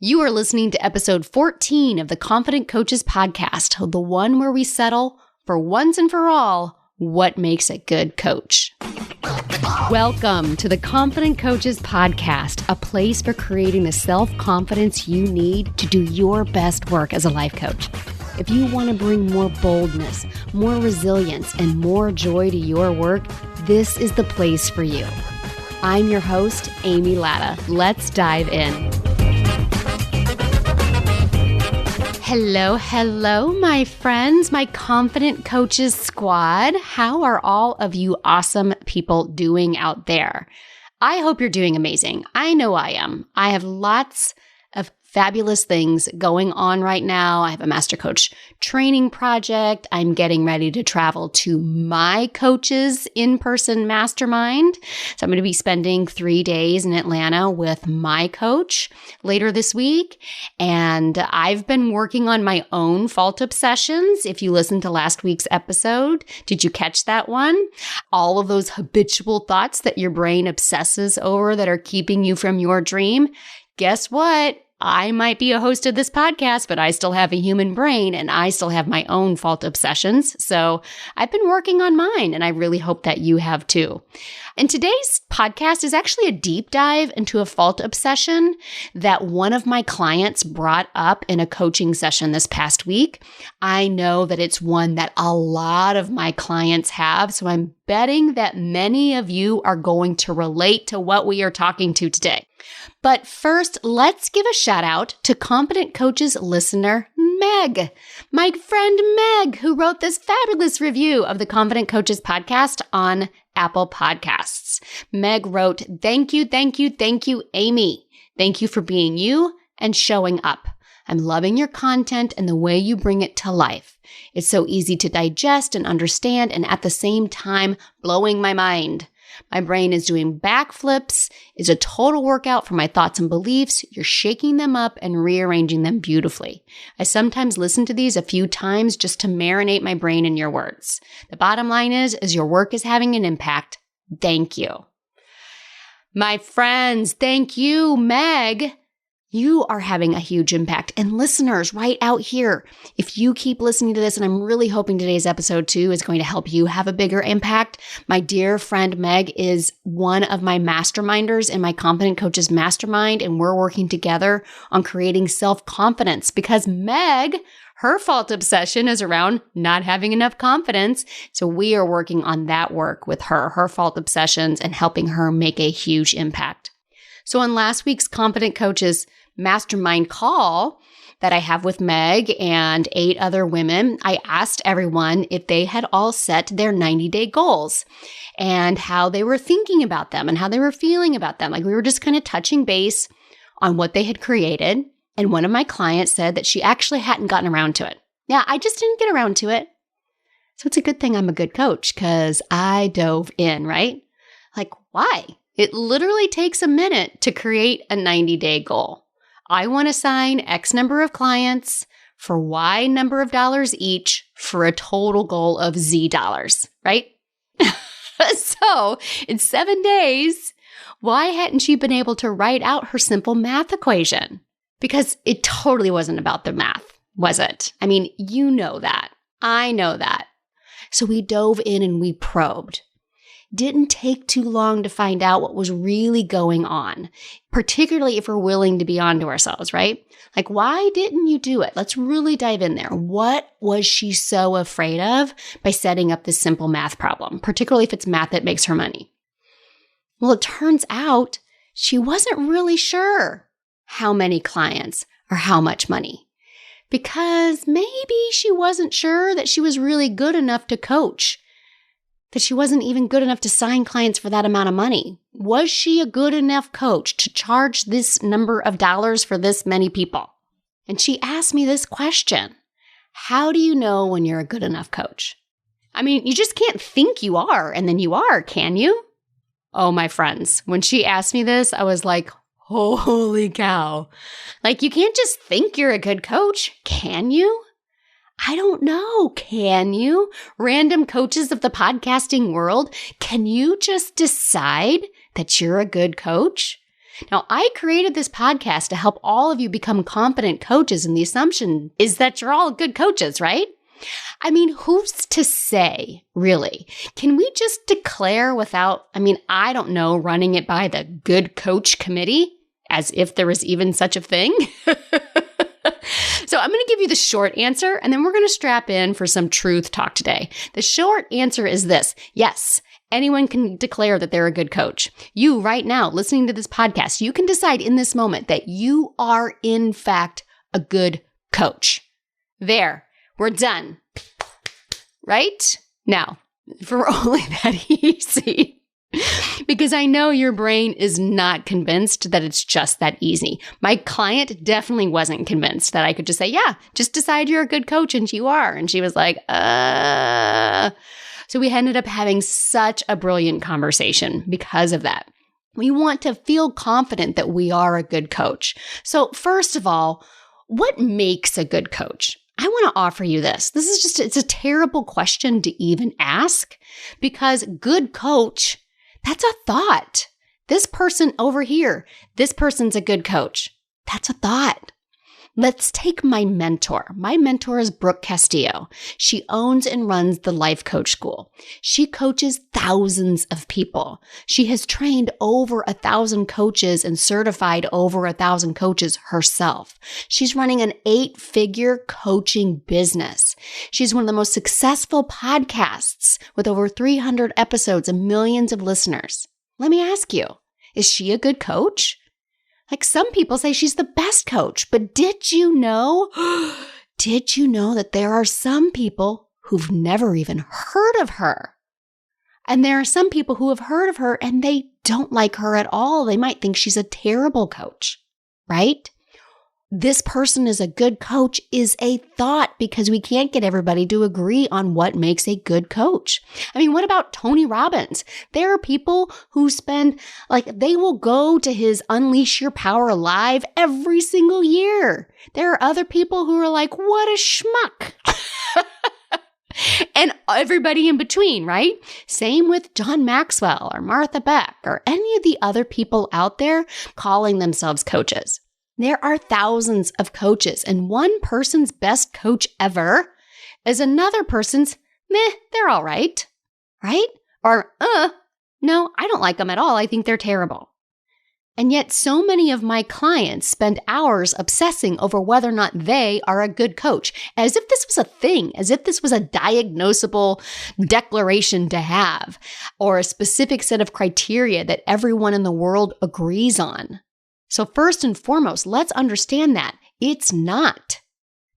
You are listening to episode 14 of the Confident Coaches Podcast, the one where we settle for once and for all what makes a good coach. Welcome to the Confident Coaches Podcast, a place for creating the self-confidence you need to do your best work as a life coach. If you want to bring more boldness, more resilience, and more joy to your work, this is the place for you. I'm your host, Amy Latta. Let's dive in. Hello, my friends, my Confident Coaches Squad. How are all of you awesome people doing out there? I hope you're doing amazing. I know I am. I have lots of fabulous things going on right now. I have a Master Coach training project. I'm getting ready to travel to my coach's in-person mastermind. So I'm going to be spending 3 days in Atlanta with my coach later this week. And I've been working on my own fault obsessions. If you listened to last week's episode, did you catch that one? All of those habitual thoughts that your brain obsesses over that are keeping you from your dream. Guess what? I might be a host of this podcast, but I still have a human brain and I still have my own fault obsessions. So I've been working on mine and I really hope that you have too. And today's podcast is actually a deep dive into a fault obsession that one of my clients brought up in a coaching session this past week. I know that it's one that a lot of my clients have, so I'm betting that many of you are going to relate to what we are talking to today. But first, let's give a shout out to Confident Coaches listener Meg, my friend Meg, who wrote this fabulous review of the Confident Coaches podcast on Apple Podcasts. Meg wrote, thank you, Amy. Thank you for being you and showing up. I'm loving your content and the way you bring it to life. It's so easy to digest and understand and at the same time blowing my mind. My brain is doing backflips. It's a total workout for my thoughts and beliefs. You're shaking them up and rearranging them beautifully. I sometimes listen to these a few times just to marinate my brain in your words. The bottom line is your work is having an impact. Thank you. My friends, thank you, Meg. You are having a huge impact. And listeners right out here, if you keep listening to this, and I'm really hoping today's episode too is going to help you have a bigger impact. My dear friend Meg is one of my masterminders in my Confident Coaches Mastermind, and we're working together on creating self-confidence because Meg, her fault obsession is around not having enough confidence. So we are working on that work with her fault obsessions, and helping her make a huge impact. So on last week's Confident Coaches Mastermind call that I have with Meg and 8 other women, I asked everyone if they had all set their 90-day goals and how they were thinking about them and how they were feeling about them. Like we were just kind of touching base on what they had created. And one of my clients said that she actually hadn't gotten around to it. Yeah, I just didn't get around to it. So it's a good thing I'm a good coach because I dove in, right? Like, why? It literally takes a minute to create a 90-day goal. I want to sign X number of clients for Y number of dollars each for a total goal of Z dollars, right? So in 7 days, why hadn't she been able to write out her simple math equation? Because it totally wasn't about the math, was it? I mean, you know that. I know that. So we dove in and we probed. Didn't take too long to find out what was really going on, particularly if we're willing to be honest to ourselves, right? Like, why didn't you do it? Let's really dive in there. What was she so afraid of by setting up this simple math problem, particularly if it's math that makes her money? Well, it turns out she wasn't really sure how many clients or how much money, because maybe she wasn't sure that she was really good enough to coach, that she wasn't even good enough to sign clients for that amount of money. Was she a good enough coach to charge this number of dollars for this many people? And she asked me this question: how do you know when you're a good enough coach? I mean, you just can't think you are and then you are, can you? Oh, my friends, when she asked me this, I was like, holy cow. Like, you can't just think you're a good coach, can you? I don't know. Can you? Random coaches of the podcasting world, can you just decide that you're a good coach? Now, I created this podcast to help all of you become confident coaches, and the assumption is that you're all good coaches, right? I mean, who's to say, really? Can we just declare without, I don't know, running it by the good coach committee, as if there was even such a thing? So I'm going to give you the short answer, and then we're going to strap in for some truth talk today. The short answer is this. Yes, anyone can declare that they're a good coach. You right now listening to this podcast, you can decide in this moment that you are in fact a good coach. There, we're done. Right? Now, if we're only that easy, because I know your brain is not convinced that it's just that easy. My client definitely wasn't convinced that I could just say, yeah, just decide you're a good coach, and you are. And she was like, So we ended up having such a brilliant conversation because of that. We want to feel confident that we are a good coach. So first of all, what makes a good coach? I want to offer you this. It's a terrible question to even ask, because good coach, that's a thought. This person over here, this person's a good coach. That's a thought. Let's take my mentor. My mentor is Brooke Castillo. She owns and runs the Life Coach School. She coaches thousands of people. She has trained over 1,000 coaches and certified over 1,000 coaches herself. She's running an 8-figure coaching business. She's one of the most successful podcasts with over 300 episodes and millions of listeners. Let me ask you, is she a good coach? Like, some people say she's the best coach, but did you know that there are some people who've never even heard of her? And there are some people who have heard of her and they don't like her at all. They might think she's a terrible coach, right? This person is a good coach is a thought, because we can't get everybody to agree on what makes a good coach. What about Tony Robbins? There are people who they will go to his Unleash Your Power Live every single year. There are other people who are like, what a schmuck. And everybody in between, right? Same with John Maxwell or Martha Beck or any of the other people out there calling themselves coaches. There are thousands of coaches, and one person's best coach ever is another person's, they're all right, right? Or, no, I don't like them at all. I think they're terrible. And yet so many of my clients spend hours obsessing over whether or not they are a good coach, as if this was a thing, as if this was a diagnosable declaration to have, or a specific set of criteria that everyone in the world agrees on. So first and foremost, let's understand that it's not.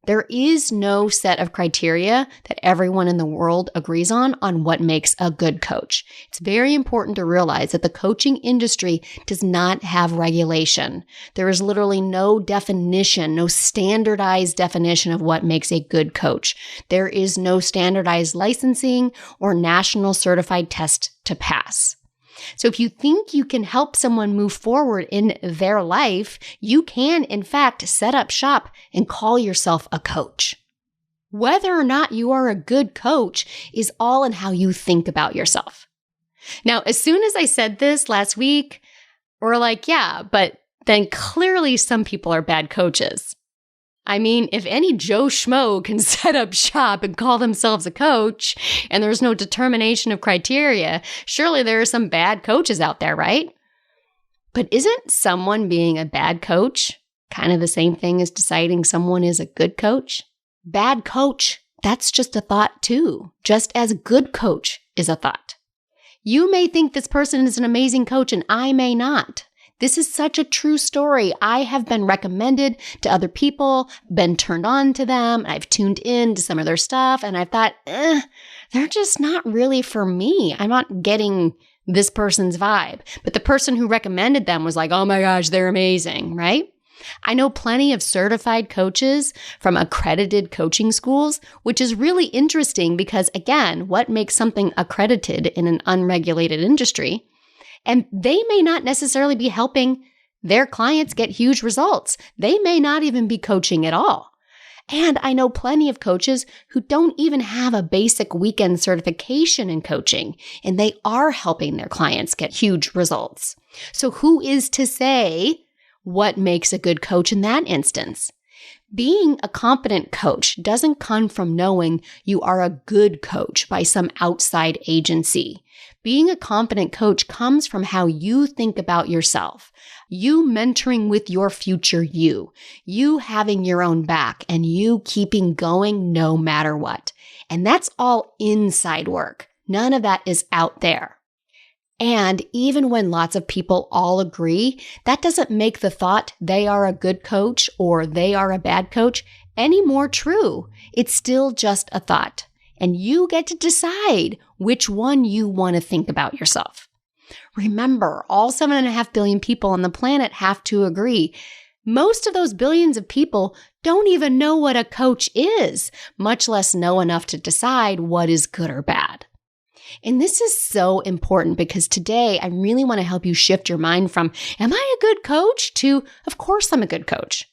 There is no set of criteria that everyone in the world agrees on what makes a good coach. It's very important to realize that the coaching industry does not have regulation. There is literally no definition, no standardized definition of what makes a good coach. There is no standardized licensing or national certified test to pass. So if you think you can help someone move forward in their life, you can, in fact, set up shop and call yourself a coach. Whether or not you are a good coach is all in how you think about yourself. Now, as soon as I said this last week, we're like, yeah, but then clearly some people are bad coaches. If any Joe Schmo can set up shop and call themselves a coach, and there's no determination of criteria, surely there are some bad coaches out there, right? But isn't someone being a bad coach kind of the same thing as deciding someone is a good coach? Bad coach, that's just a thought too, just as good coach is a thought. You may think this person is an amazing coach, and I may not. This is such a true story. I have been recommended to other people, been turned on to them. I've tuned in to some of their stuff, and I've thought, they're just not really for me. I'm not getting this person's vibe. But the person who recommended them was like, oh my gosh, they're amazing, right? I know plenty of certified coaches from accredited coaching schools, which is really interesting because, again, what makes something accredited in an unregulated industry? And they may not necessarily be helping their clients get huge results. They may not even be coaching at all. And I know plenty of coaches who don't even have a basic weekend certification in coaching, and they are helping their clients get huge results. So who is to say what makes a good coach in that instance? Being a competent coach doesn't come from knowing you are a good coach by some outside agency. Being a competent coach comes from how you think about yourself, you mentoring with your future you having your own back, and you keeping going no matter what. And that's all inside work. None of that is out there. And even when lots of people all agree, that doesn't make the thought they are a good coach or they are a bad coach any more true. It's still just a thought. And you get to decide which one you want to think about yourself. Remember, all 7.5 billion people on the planet have to agree. Most of those billions of people don't even know what a coach is, much less know enough to decide what is good or bad. And this is so important because today I really want to help you shift your mind from, am I a good coach? To, of course I'm a good coach.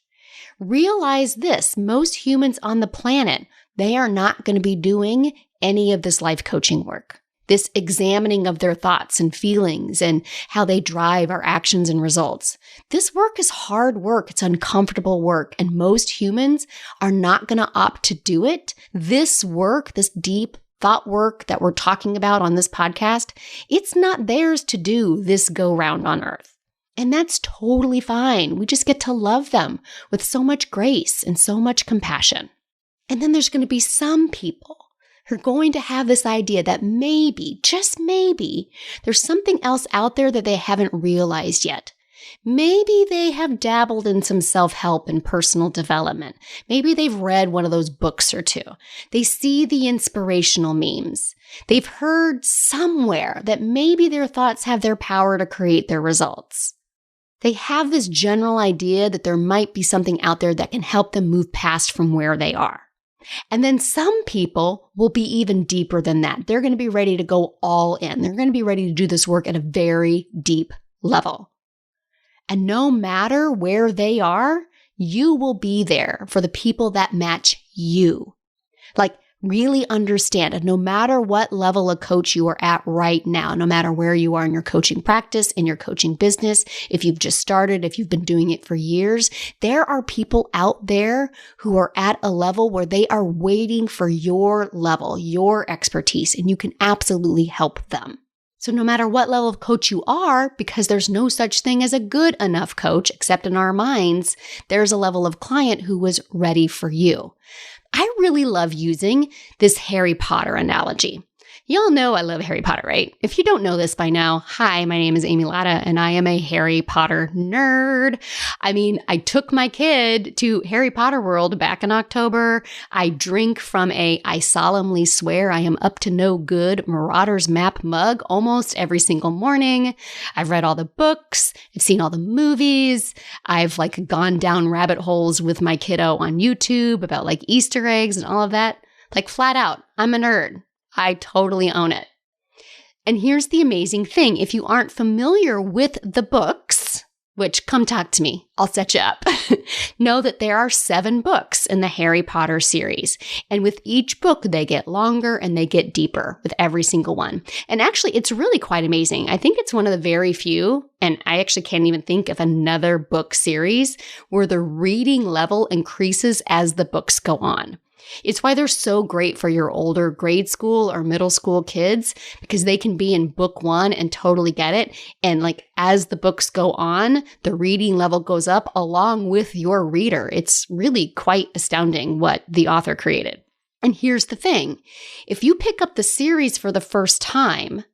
Realize this, most humans on the planet, they are not going to be doing any of this life coaching work, this examining of their thoughts and feelings and how they drive our actions and results. This work is hard work. It's uncomfortable work. And most humans are not going to opt to do it. This work, this deep thought work that we're talking about on this podcast, it's not theirs to do this go round on earth. And that's totally fine. We just get to love them with so much grace and so much compassion. And then there's going to be some people who are going to have this idea that maybe, just maybe, there's something else out there that they haven't realized yet. Maybe they have dabbled in some self-help and personal development. Maybe they've read one of those books or two. They see the inspirational memes. They've heard somewhere that maybe their thoughts have their power to create their results. They have this general idea that there might be something out there that can help them move past from where they are. And then some people will be even deeper than that. They're going to be ready to go all in. They're going to be ready to do this work at a very deep level. And no matter where they are, you will be there for the people that match you. Like, really understand it. No matter what level of coach you are at right now, no matter where you are in your coaching practice, in your coaching business, if you've just started, if you've been doing it for years, there are people out there who are at a level where they are waiting for your level, your expertise, and you can absolutely help them. So no matter what level of coach you are, because there's no such thing as a good enough coach, except in our minds, there's a level of client who was ready for you. I really love using this Harry Potter analogy. Y'all know I love Harry Potter, right? If you don't know this by now, hi, my name is Amy Latta, and I am a Harry Potter nerd. I mean, I took my kid to Harry Potter World back in October. I drink from I solemnly swear I am up to no good Marauders map mug almost every single morning. I've read all the books. I've seen all the movies. I've gone down rabbit holes with my kiddo on YouTube about Easter eggs and all of that. Flat out, I'm a nerd. I totally own it. And here's the amazing thing. If you aren't familiar with the books, which come talk to me, I'll set you up, know that there are 7 books in the Harry Potter series. And with each book, they get longer and they get deeper with every single one. And actually, it's really quite amazing. I think it's one of the very few, and I actually can't even think of another book series where the reading level increases as the books go on. It's why they're so great for your older grade school or middle school kids, because they can be in book 1 and totally get it. And as the books go on, the reading level goes up along with your reader. It's really quite astounding what the author created. And here's the thing. If you pick up the series for the first time,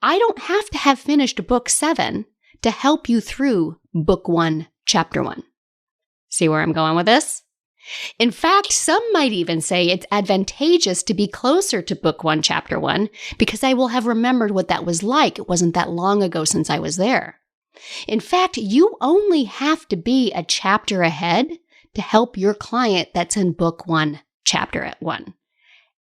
I don't have to have finished book 7 to help you through book 1, chapter 1. See where I'm going with this? In fact, some might even say it's advantageous to be closer to book 1, chapter 1, because I will have remembered what that was like. It wasn't that long ago since I was there. In fact, you only have to be a chapter ahead to help your client that's in book 1, chapter 1.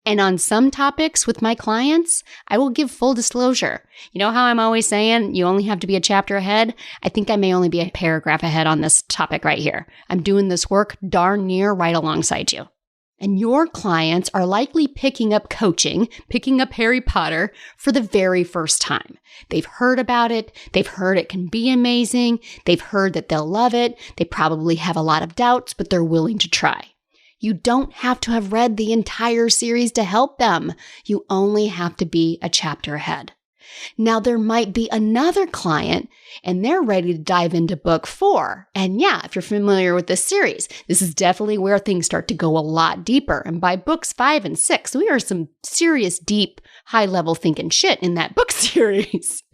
And on some topics with my clients, I will give full disclosure. You know how I'm always saying you only have to be a chapter ahead? I think I may only be a paragraph ahead on this topic right here. I'm doing this work darn near right alongside you. And your clients are likely picking up coaching, picking up Harry Potter for the very first time. They've heard about it. They've heard it can be amazing. They've heard that they'll love it. They probably have a lot of doubts, but they're willing to try. You don't have to have read the entire series to help them. You only have to be a chapter ahead. Now, there might be another client and they're ready to dive into book 4. And yeah, if you're familiar with this series, this is definitely where things start to go a lot deeper. And by books 5 and 6, we are some serious, deep, high-level thinking shit in that book series.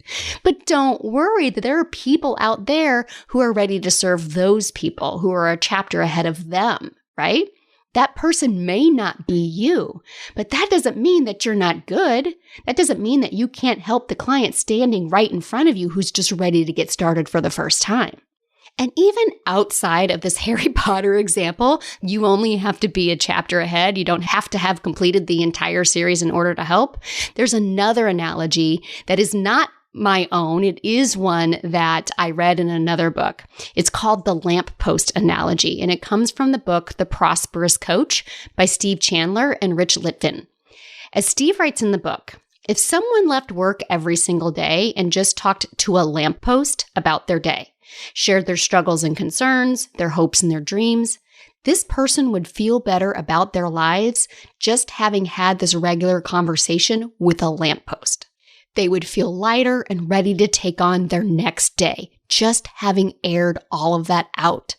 But don't worry that there are people out there who are ready to serve those people who are a chapter ahead of them, right? That person may not be you, but that doesn't mean that you're not good. That doesn't mean that you can't help the client standing right in front of you who's just ready to get started for the first time. And even outside of this Harry Potter example, you only have to be a chapter ahead. You don't have to have completed the entire series in order to help. There's another analogy that is not my own. It is one that I read in another book. It's called the lamppost analogy, and it comes from the book The Prosperous Coach by Steve Chandler and Rich Litvin. As Steve writes in the book, if someone left work every single day and just talked to a lamppost about their day, shared their struggles and concerns, their hopes and their dreams, this person would feel better about their lives just having had this regular conversation with a lamppost. They would feel lighter and ready to take on their next day, just having aired all of that out.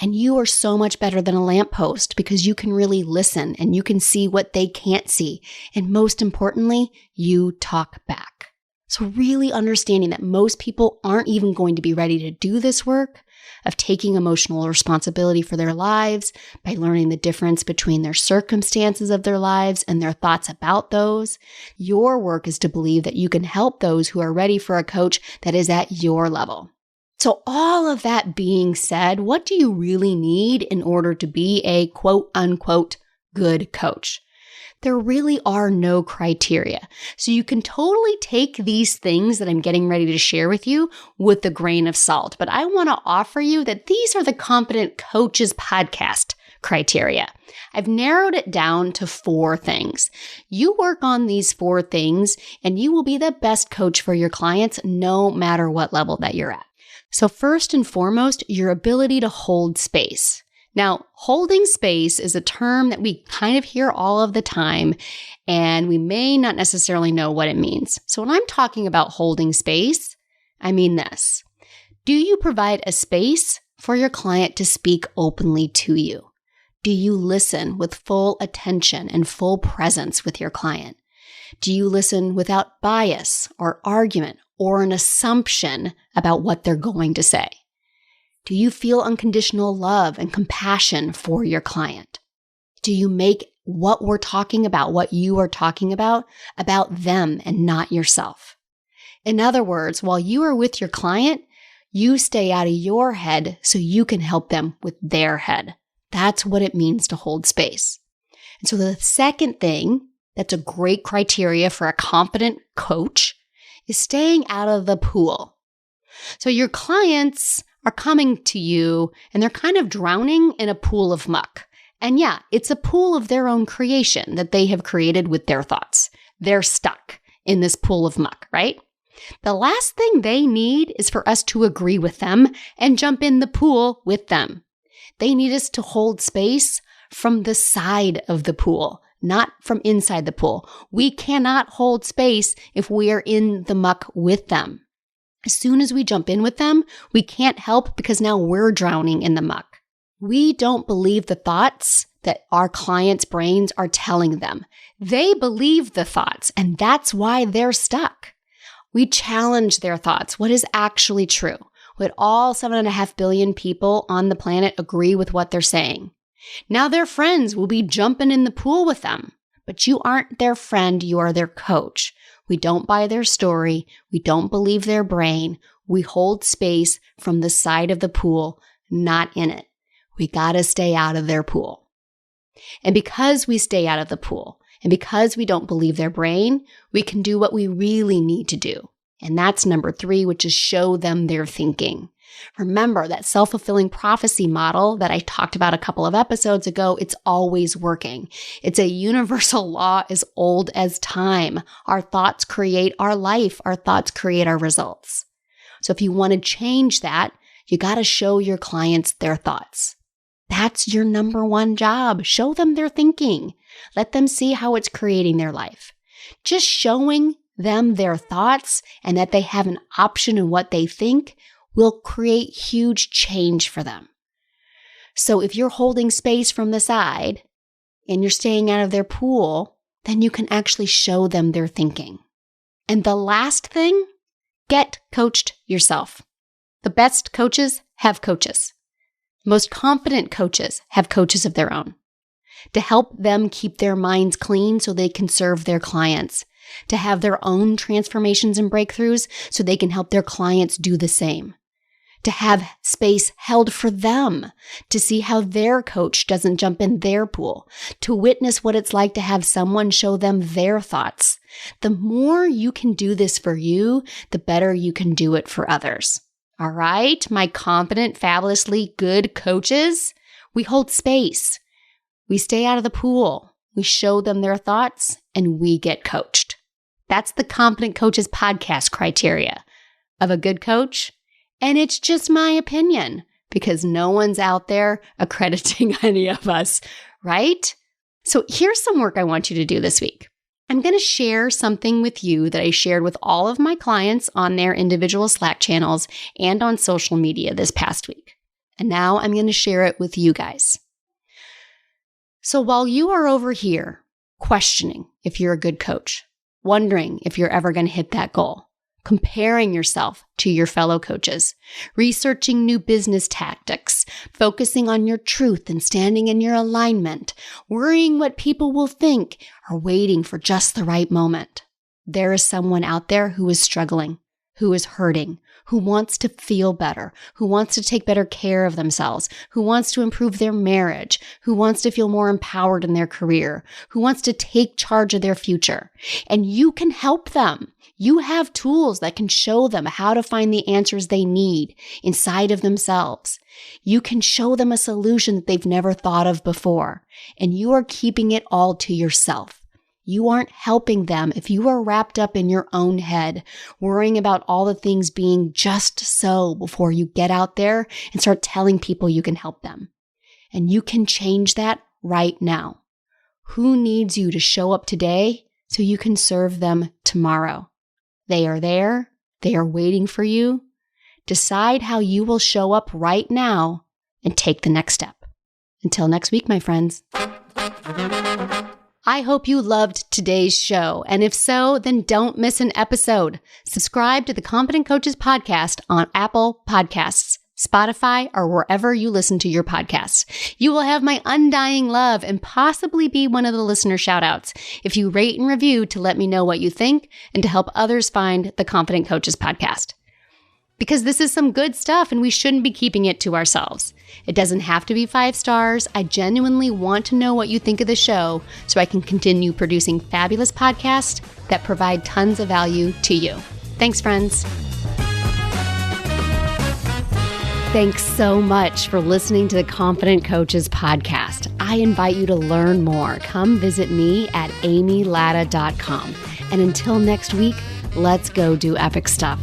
And you are so much better than a lamppost because you can really listen and you can see what they can't see. And most importantly, you talk back. So really understanding that most people aren't even going to be ready to do this work of taking emotional responsibility for their lives by learning the difference between their circumstances of their lives and their thoughts about those. Your work is to believe that you can help those who are ready for a coach that is at your level. So all of that being said, what do you really need in order to be a quote unquote good coach? There really are no criteria. So you can totally take these things that I'm getting ready to share with you with a grain of salt. But I want to offer you that these are the Confident Coaches podcast criteria. I've narrowed it down to 4 things. You work on these 4 things and you will be the best coach for your clients no matter what level that you're at. So first and foremost, your ability to hold space. Now, holding space is a term that we kind of hear all of the time, and we may not necessarily know what it means. So when I'm talking about holding space, I mean this. Do you provide a space for your client to speak openly to you? Do you listen with full attention and full presence with your client? Do you listen without bias or argument or an assumption about what they're going to say? Do you feel unconditional love and compassion for your client? Do you make what we're talking about, what you are talking about them and not yourself? In other words, while you are with your client, you stay out of your head so you can help them with their head. That's what it means to hold space. And so the second thing that's a great criteria for a confident coach is staying out of the pool. So your clients are coming to you and they're kind of drowning in a pool of muck. And yeah, it's a pool of their own creation that they have created with their thoughts. They're stuck in this pool of muck, right? The last thing they need is for us to agree with them and jump in the pool with them. They need us to hold space from the side of the pool, not from inside the pool. We cannot hold space if we are in the muck with them. As soon as we jump in with them, we can't help because now we're drowning in the muck. We don't believe the thoughts that our clients' brains are telling them. They believe the thoughts, and that's why they're stuck. We challenge their thoughts. What is actually true? Would all 7.5 billion people on the planet agree with what they're saying? Now their friends will be jumping in the pool with them, but you aren't their friend, you are their coach. We don't buy their story. We don't believe their brain. We hold space from the side of the pool, not in it. We got to stay out of their pool. And because we stay out of the pool, And because we don't believe their brain, we can do what we really need to do. And that's number 3, which is show them their thinking. Remember that self-fulfilling prophecy model that I talked about a couple of episodes ago, it's always working. It's a universal law as old as time. Our thoughts create our life. Our thoughts create our results. So if you want to change that, you got to show your clients their thoughts. That's your number 1 job. Show them their thinking. Let them see how it's creating their life. Just showing them their thoughts and that they have an option in what they think will create huge change for them. So if you're holding space from the side and you're staying out of their pool, then you can actually show them their thinking. And the last thing, get coached yourself. The best coaches have coaches. Most confident coaches have coaches of their own to help them keep their minds clean so they can serve their clients, to have their own transformations and breakthroughs so they can help their clients do the same, to have space held for them, to see how their coach doesn't jump in their pool, to witness what it's like to have someone show them their thoughts. The more you can do this for you, the better you can do it for others. All right, my confident, fabulously good coaches, we hold space. We stay out of the pool. We show them their thoughts and we get coached. That's the Confident Coaches podcast criteria of a good coach. And it's just my opinion because no one's out there accrediting any of us, right? So here's some work I want you to do this week. I'm going to share something with you that I shared with all of my clients on their individual Slack channels and on social media this past week. And now I'm going to share it with you guys. So while you are over here questioning if you're a good coach, wondering if you're ever going to hit that goal, comparing yourself to your fellow coaches, researching new business tactics, focusing on your truth and standing in your alignment, worrying what people will think, or waiting for just the right moment. There is someone out there who is struggling, who is hurting, who wants to feel better, who wants to take better care of themselves, who wants to improve their marriage, who wants to feel more empowered in their career, who wants to take charge of their future. And you can help them. You have tools that can show them how to find the answers they need inside of themselves. You can show them a solution that they've never thought of before, and you are keeping it all to yourself. You aren't helping them if you are wrapped up in your own head, worrying about all the things being just so before you get out there and start telling people you can help them. And you can change that right now. Who needs you to show up today so you can serve them tomorrow? They are there. They are waiting for you. Decide how you will show up right now and take the next step. Until next week, my friends. I hope you loved today's show. And if so, then don't miss an episode. Subscribe to the Confident Coaches podcast on Apple Podcasts, Spotify, or wherever you listen to your podcasts. You will have my undying love and possibly be one of the listener shout-outs if you rate and review to let me know what you think and to help others find the Confident Coaches podcast. Because this is some good stuff and we shouldn't be keeping it to ourselves. It doesn't have to be 5 stars. I genuinely want to know what you think of the show so I can continue producing fabulous podcasts that provide tons of value to you. Thanks, friends. Thanks so much for listening to the Confident Coaches podcast. I invite you to learn more. Come visit me at amylatta.com. And until next week, let's go do epic stuff.